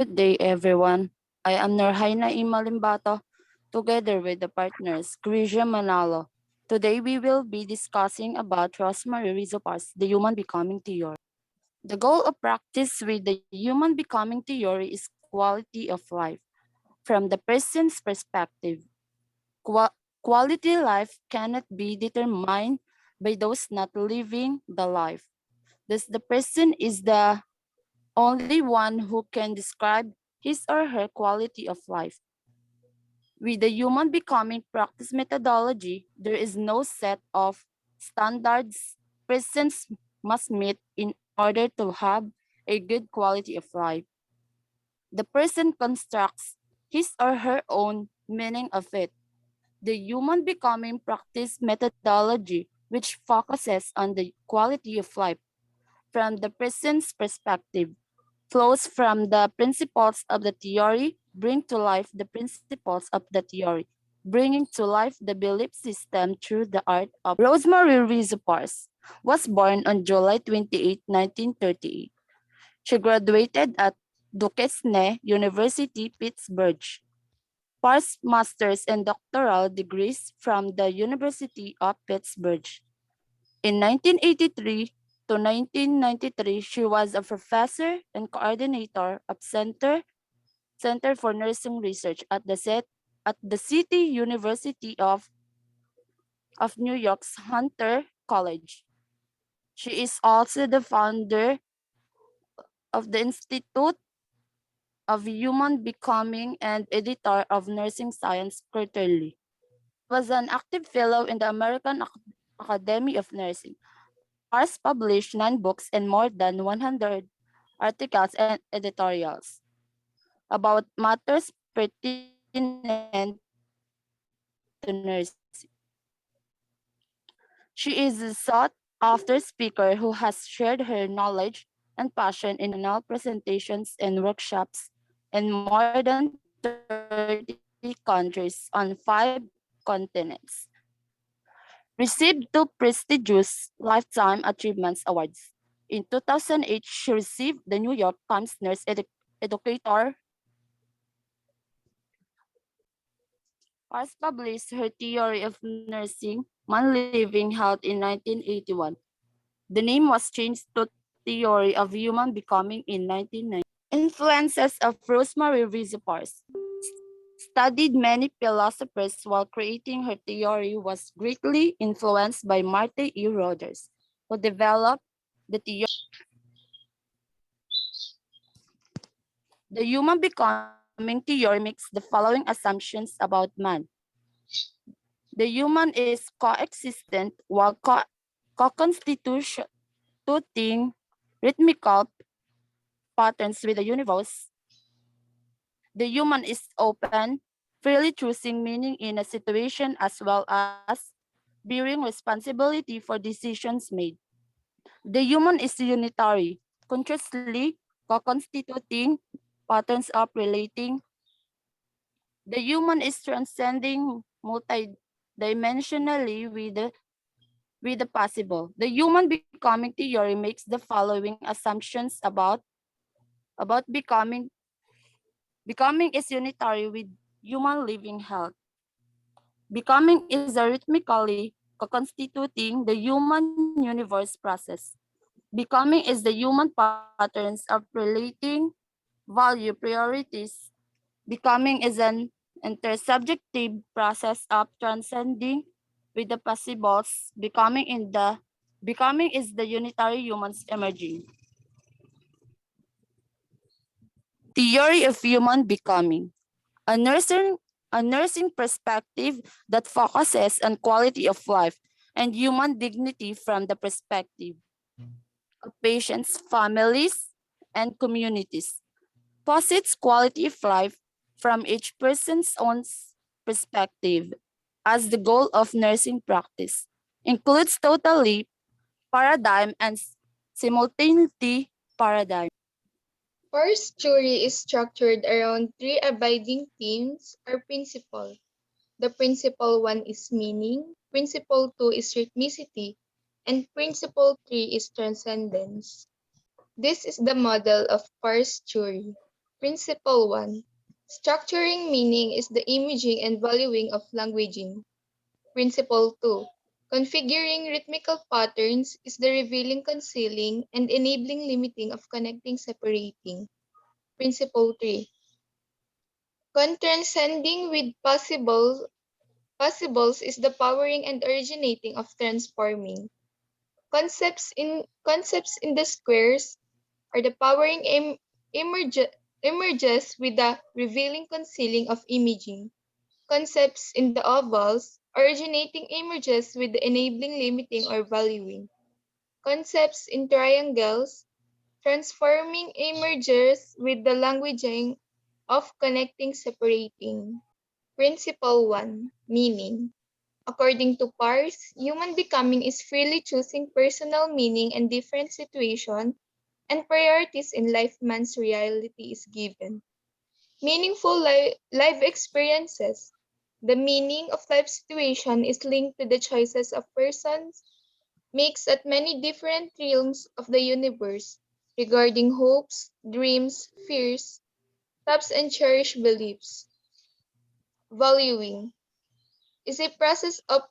Good day, everyone. I am Norhaina Imalimbato, together with the partners Grisia Manalo. Today, we will be discussing about Rosemarie Rizzo Parse, the human becoming theory. The goal of practice with the human becoming theory is quality of life. From the person's perspective, quality life cannot be determined by those not living the life. Thus, the person is the only one who can describe his or her quality of life. With the human becoming practice methodology, there is no set of standards persons must meet in order to have a good quality of life. The person constructs his or her own meaning of it. The human becoming practice methodology, which focuses on the quality of life from the person's perspective, flows from the principles of the theory, bring to life the principles of the theory, bringing to life the belief system through the art of Rosemarie Rizzo Parse was born on July 28, 1938. She graduated at Duquesne University, Pittsburgh. Parse master's and doctoral degrees from the University of Pittsburgh. In 1983 to 1993, she was a professor and coordinator of Center for Nursing Research at the City University of New York's Hunter College. She is also the founder of the Institute of Human Becoming and editor of Nursing Science Quarterly. Was an active fellow in the American Academy of Nursing. Parse published 9 books and more than 100 articles and editorials about matters pertinent to nursing. She is a sought-after speaker who has shared her knowledge and passion in educational presentations and workshops in more than 30 countries on 5 continents. Received 2 prestigious Lifetime Achievements Awards. In 2008, she received the New York Times Educator. Parse published her theory of nursing, man living health in 1981. The name was changed to Theory of Human Becoming in 1990. Influences of Rosemarie Rizzo Parse. Studied many philosophers while creating her theory, was greatly influenced by Martha E. Rogers, who developed the theory. The human becoming theory makes the following assumptions about man. The human is coexistent while co-constituting rhythmical patterns with the universe. The human is open, freely choosing meaning in a situation as well as bearing responsibility for decisions made. The human is unitary, consciously co-constituting patterns of relating. The human is transcending multidimensionally with the possible. The human becoming theory makes the following assumptions about becoming. Becoming is unitary with human living health. Becoming is a rhythmically constituting the human universe process. Becoming is the human patterns of relating value priorities. Becoming is an intersubjective process of transcending with the possibles. Becoming is the unitary humans emerging. Theory of human becoming. A nursing, a nursing perspective that focuses on quality of life and human dignity from the perspective of patients, families, and communities. Posits quality of life from each person's own perspective as the goal of nursing practice. Includes totally paradigm and simultaneity paradigm. Parse theory is structured around three abiding themes or principles. The principle one is meaning, principle two is rhythmicity, and principle three is transcendence. This is the model of Parse theory. Principle 1. Structuring meaning is the imaging and valuing of languaging. Principle 2. Configuring rhythmical patterns is the revealing, concealing, and enabling limiting of connecting, separating. Principle 3. Contrascending with possibles is the powering and originating of transforming. Concepts in the squares are the powering emerges with the revealing, concealing of imaging. Concepts in the ovals originating emerges with the enabling, limiting, or valuing. Concepts in triangles transforming emerges with the languaging of connecting, separating. Principle 1. Meaning. According to Parse, human becoming is freely choosing personal meaning and different situation and priorities in life man's reality is given. Meaningful life experiences. The meaning of life situation is linked to the choices of persons makes at many different realms of the universe regarding hopes, dreams, fears, thoughts, and cherished beliefs. Valuing is a process of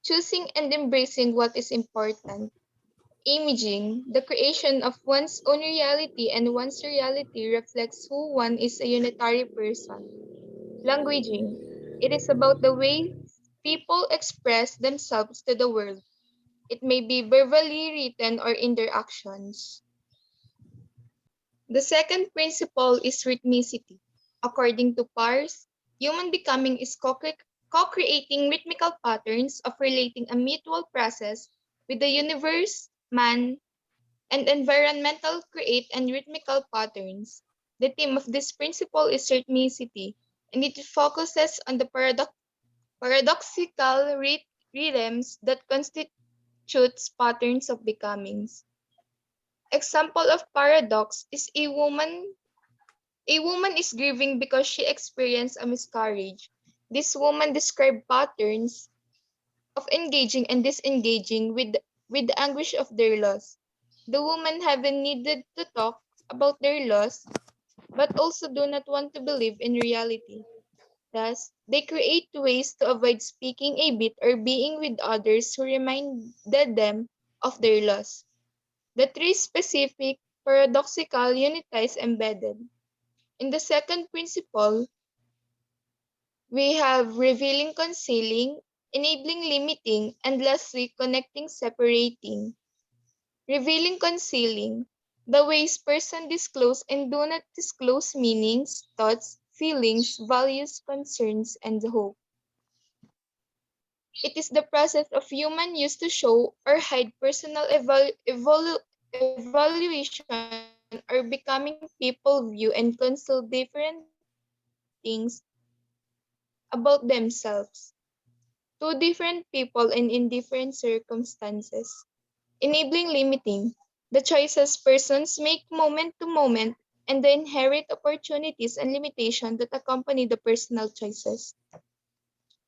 choosing and embracing what is important. Imaging, the creation of one's own reality, and one's reality reflects who one is, a unitary person. Languaging, it is about the way people express themselves to the world. It may be verbally, written, or in their actions. The second principle is rhythmicity. According to Parse, human becoming is co-creating rhythmical patterns of relating a mutual process with the universe, man, and environmental create and rhythmical patterns. The theme of this principle is rhythmicity, and it focuses on the paradoxical rhythms that constitutes patterns of becomings. Example of paradox is a woman is grieving because she experienced a miscarriage. This woman described patterns of engaging and disengaging with the anguish of their loss. The women haven't needed to talk about their loss, but also do not want to believe in reality. Thus, they create ways to avoid speaking a bit or being with others who reminded them of their loss. The three specific paradoxical unities embedded. In the second principle, we have revealing, concealing, enabling, limiting, and lastly, connecting, separating. Revealing, concealing, the ways person disclose and do not disclose meanings, thoughts, feelings, values, concerns, and hope. It is the process of human used to show or hide personal evaluation or becoming people view and conceal different things about themselves to different people and in different circumstances. Enabling, limiting, the choices persons make moment to moment and the inherent opportunities and limitations that accompany the personal choices.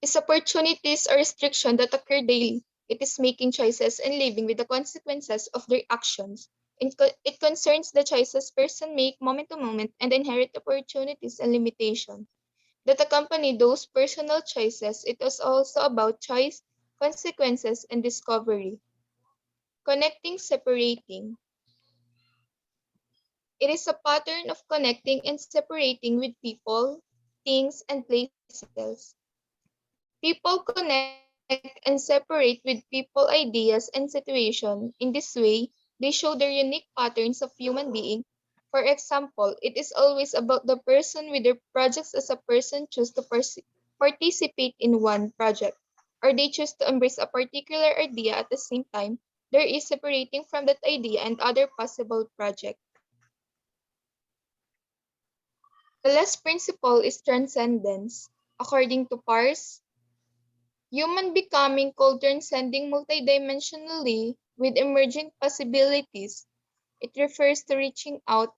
Is opportunities or restrictions that occur daily. It is making choices and living with the consequences of their actions. It concerns the choices person make moment to moment and the inherent opportunities and limitations that accompany those personal choices. It is also about choice, consequences, and discovery. Connecting, separating. It is a pattern of connecting and separating with people, things, and places. People connect and separate with people, ideas, and situations. In this way, they show their unique patterns of human being. For example, it is always about the person with their projects as a person choose to participate in one project, or they choose to embrace a particular idea at the same time. There is separating from that idea and other possible project. The last principle is transcendence. According to Parse, human becoming called transcending multidimensionally with emerging possibilities. It refers to reaching out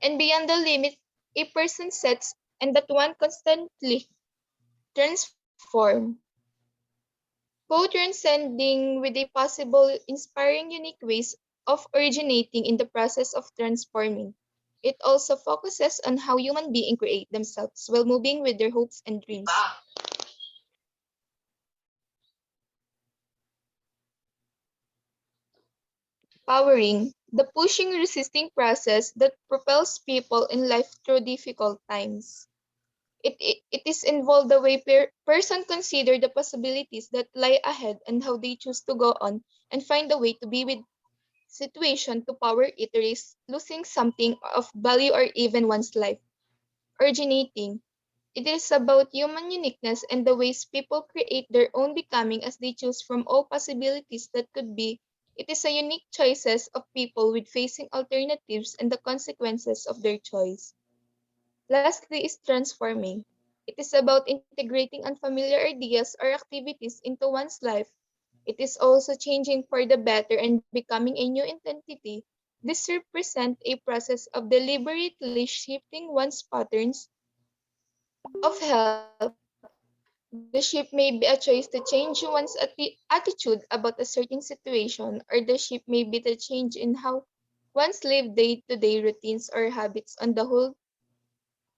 and beyond the limit a person sets and that one constantly transform. Co-transcending with a possible inspiring unique ways of originating in the process of transforming. It also focuses on how human beings create themselves while moving with their hopes and dreams. Powering, the pushing resisting process that propels people in life through difficult times. It is involved the way person consider the possibilities that lie ahead and how they choose to go on and find a way to be with situation to power it risk losing something of value or even one's life. Originating. It is about human uniqueness and the ways people create their own becoming as they choose from all possibilities that could be. It is a unique choices of people with facing alternatives and the consequences of their choice. Lastly is transforming. It is about integrating unfamiliar ideas or activities into one's life. It is also changing for the better and becoming a new identity. This represents a process of deliberately shifting one's patterns of help. The shift may be a choice to change one's attitude about a certain situation, or the shift may be the change in how one's live day-to-day routines or habits. On the whole,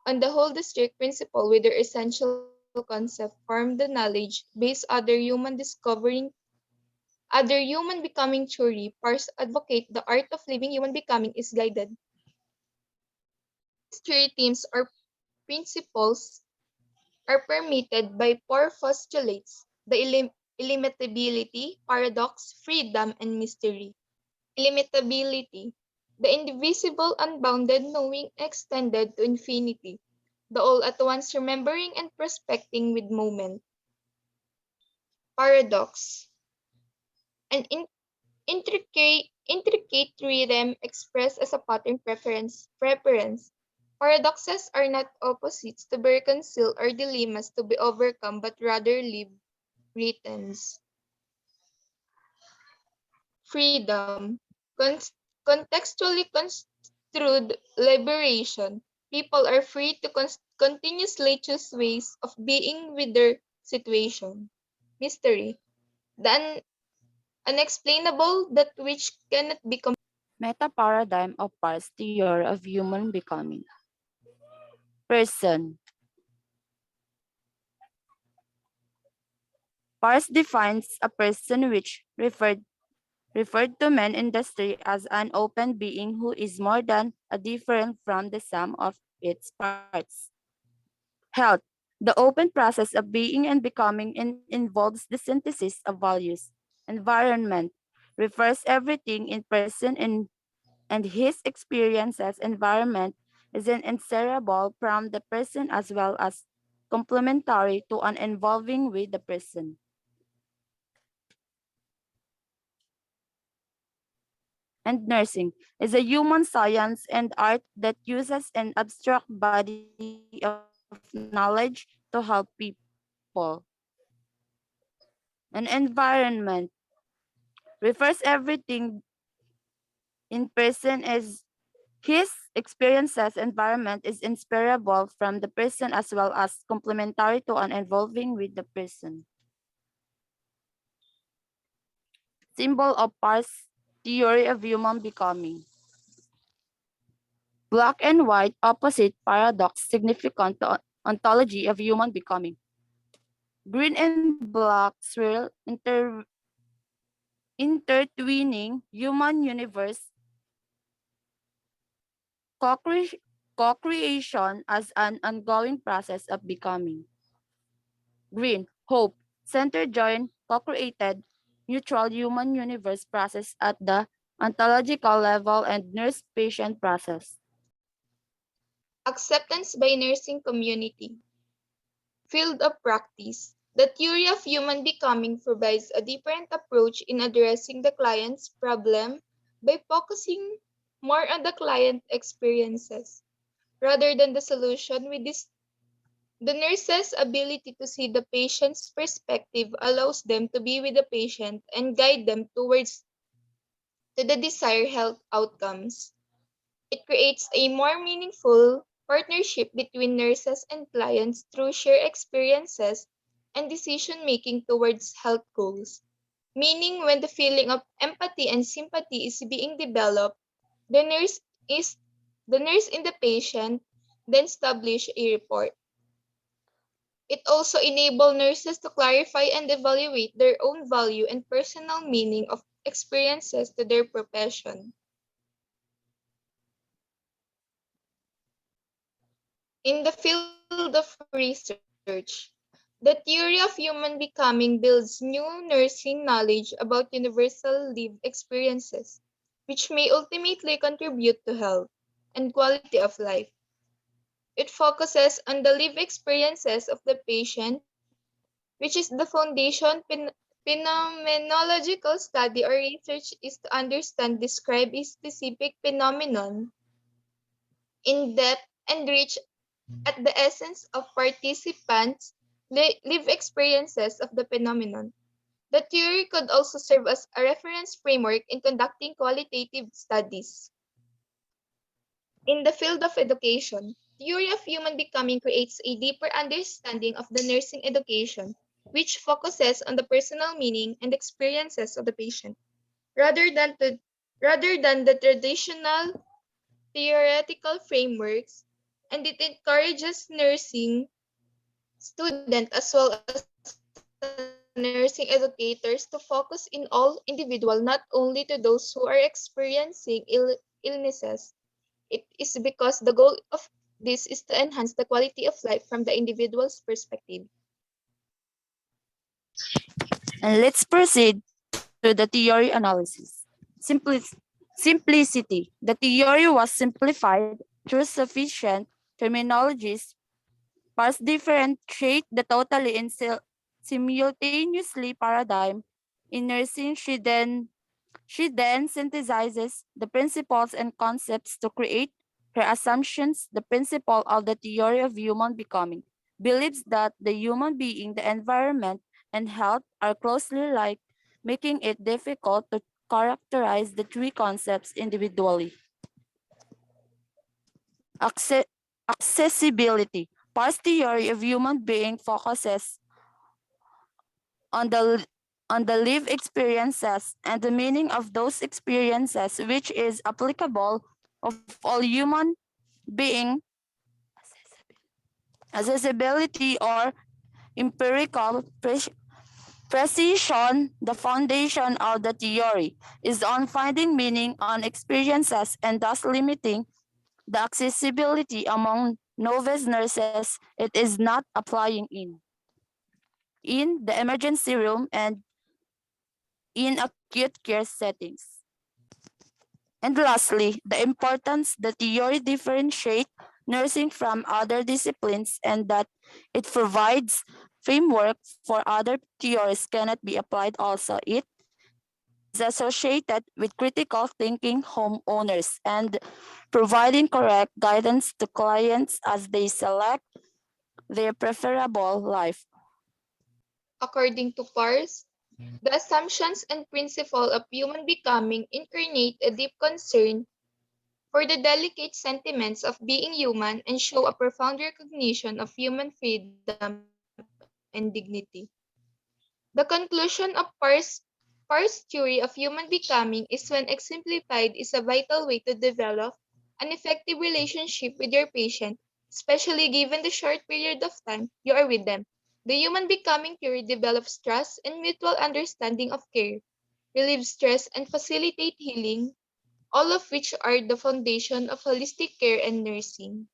the strict principle with their essential concept form the knowledge base other human becoming theory. Parse advocate the art of living human becoming is guided. These three themes or principles are permitted by four postulates: the illimitability, paradox, freedom, and mystery. Illimitability, the indivisible, unbounded knowing extended to infinity, the all at once remembering and prospecting with moment. Paradox, an intricate rhythm expressed as a pattern preference. Paradoxes are not opposites to be reconciled or dilemmas to be overcome, but rather live writtens. Freedom, contextually construed liberation. People are free to continuously choose ways of being with their situation. Mystery, the unexplainable, that which cannot be Meta-paradigm of Parse theory of human becoming. Person. Parse defines a person which referred to man industry as an open being who is more than a different from the sum of its parts. Health. The open process of being and becoming involves the synthesis of values. Environment refers everything in person and his experiences. Environment is an inseparable from the person as well as complementary to an involving with the person. And nursing is a human science and art that uses an abstract body of knowledge to help people. An environment refers everything in person as his experiences environment is inseparable from the person as well as complementary to and involving with the person. Symbol of Parse theory of human becoming. Black and white opposite paradox significant ontology of human becoming. Green and black swirl intertwining human universe co-creation as an ongoing process of becoming. Green, hope, center join, co-created, neutral human universe process at the ontological level and nurse-patient process. acceptance by nursing community. Field of practice. The theory of human becoming provides a different approach in addressing the client's problem by focusing more on the client experiences rather than the solution. The nurse's ability to see the patient's perspective allows them to be with the patient and guide them towards to the desired health outcomes. It creates a more meaningful partnership between nurses and clients through shared experiences and decision making towards health goals. Meaning, when the feeling of empathy and sympathy is being developed, the nurse is The nurse and the patient then establish a report. It also enables nurses to clarify and evaluate their own value and personal meaning of experiences to their profession. In the field of research, the theory of human becoming builds new nursing knowledge about universal lived experiences, which may ultimately contribute to health and quality of life. It focuses on the lived experiences of the patient, which is the foundation. Phenomenological study or research is to understand, describe a specific phenomenon in depth and reach at the essence of participants' live experiences of the phenomenon. The theory could also serve as a reference framework in conducting qualitative studies. In the field of education, theory of human becoming creates a deeper understanding of the nursing education, which focuses on the personal meaning and experiences of the patient, rather than to, rather than the traditional theoretical frameworks, and it encourages nursing students as well as nursing educators to focus in all individual, not only to those who are experiencing illnesses. It is because the goal of this is to enhance the quality of life from the individual's perspective. And let's proceed to the theory analysis. Simplicity. The theory was simplified through sufficient terminologies. Parse differentiate the totally and simultaneously paradigm. In nursing, she then synthesizes the principles and concepts to create her assumptions. The principle of the theory of human becoming believes that the human being, the environment, and health are closely like, making it difficult to characterize the three concepts individually. Acce- Accessibility. Parse theory of human being focuses on the lived experiences and the meaning of those experiences, which is applicable of all human being. Accessibility or empirical precision. The foundation of the theory is on finding meaning on experiences and thus limiting the accessibility among novice nurses. It is not applying in the emergency room and in acute care settings. And lastly, the importance the theory differentiate nursing from other disciplines and that it provides framework for other theories cannot be applied also. It is associated with critical thinking homeowners and providing correct guidance to clients as they select their preferable life. According to Parse, the assumptions and principle of human becoming incarnate a deep concern for the delicate sentiments of being human and show a profound recognition of human freedom and dignity. The conclusion of Parse's theory of human becoming is when exemplified is a vital way to develop an effective relationship with your patient, especially given the short period of time you are with them. The human becoming theory develops trust and mutual understanding of care, relieves stress, and facilitate healing, all of which are the foundation of holistic care and nursing.